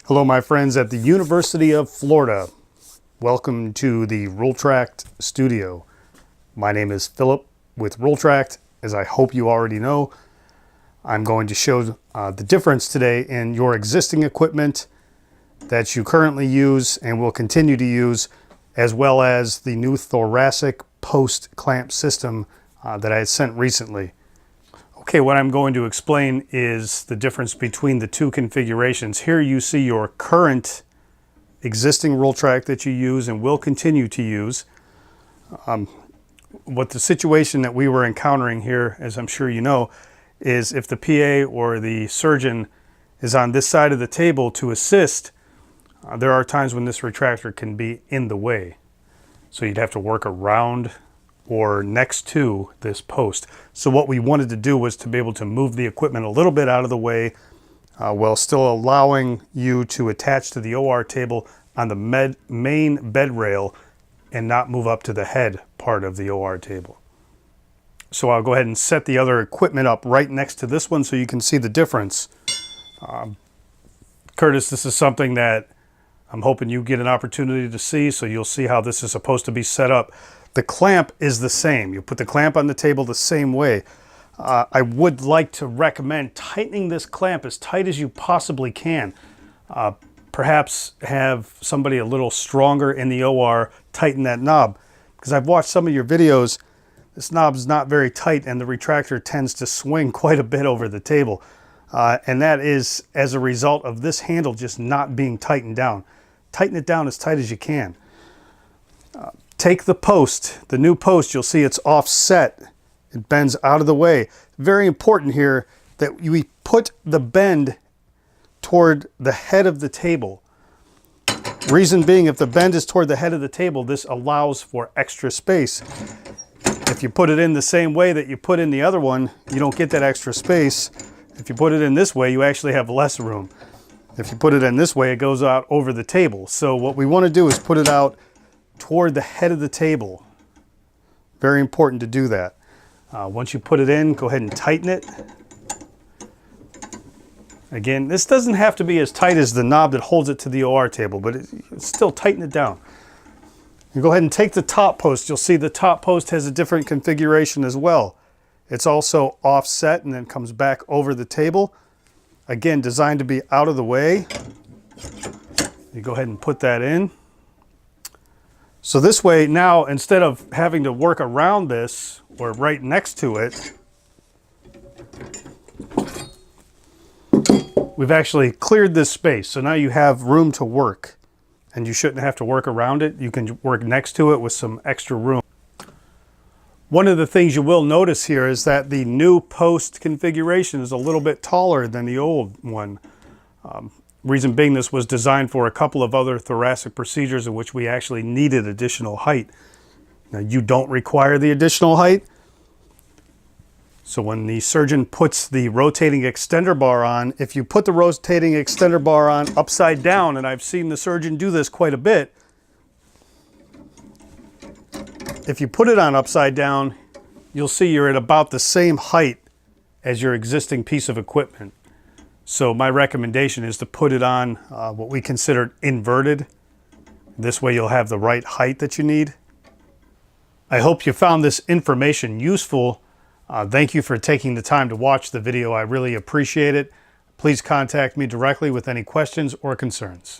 Hello, my friends at the University of Florida. Welcome to the Rultract studio. My name is Philip with Rultract. As I hope you already know, I'm going to show the difference today in your existing equipment that you currently use and will continue to use, as well as the new Thoracic post clamp system that I sent recently. Okay, what I'm going to explain is the difference between the two configurations. Here you see your current existing Rultract that you use and will continue to use. What the situation that we were encountering here, as I'm sure you know, is if the PA or the surgeon is on this side of the table to assist, there are times when this retractor can be in the way. So you'd have to work around or next to this post. So what we wanted to do was to be able to move the equipment a little bit out of the way while still allowing you to attach to the OR table on the main bed rail and not move up to the head part of the OR table. So I'll go ahead and set the other equipment up right next to this one so you can see the difference. Curtis, this is something that I'm hoping you get an opportunity to see, so you'll see how this is supposed to be set up. The clamp is the same. You put the clamp on the table the same way. I would like to recommend tightening this clamp as tight as you possibly can. Perhaps have somebody a little stronger in the OR tighten that knob, because I've watched some of your videos. This knob's not very tight and the retractor tends to swing quite a bit over the table. And that is as a result of this handle just not being tightened down. Tighten it down as tight as you can. Take the post, the new post, you'll see it's offset. It bends out of the way. Very important here that we put the bend toward the head of the table. Reason being, if the bend is toward the head of the table, this allows for extra space. If you put it in the same way that you put in the other one, you don't get that extra space. If you put it in this way, you actually have less room. If you put it in this way, it goes out over the table. So what we want to do is put it out toward the head of the table. Very important to do that. Once you put it in, go ahead and tighten it. Again, this doesn't have to be as tight as the knob that holds it to the OR table, but still tighten it down. You go ahead and take the top post. You'll see the top post has a different configuration as well. It's also offset and then comes back over the table. Again, designed to be out of the way. You go ahead and put that in. So this way now, instead of having to work around this or right next to it, we've actually cleared this space. So now you have room to work and you shouldn't have to work around it. You can work next to it with some extra room. One of the things you will notice here is that the new post configuration is a little bit taller than the old one. Reason being, this was designed for a couple of other thoracic procedures in which we actually needed additional height. Now, you don't require the additional height. So when the surgeon puts the rotating extender bar on, if you put the rotating extender bar on upside down, and I've seen the surgeon do this quite a bit, if you put it on upside down, you'll see you're at about the same height as your existing piece of equipment. So my recommendation is to put it on what we consider inverted. This way you'll have the right height that you need. I hope you found this information useful. Thank you for taking the time to watch the video. I really appreciate it. Please contact me directly with any questions or concerns.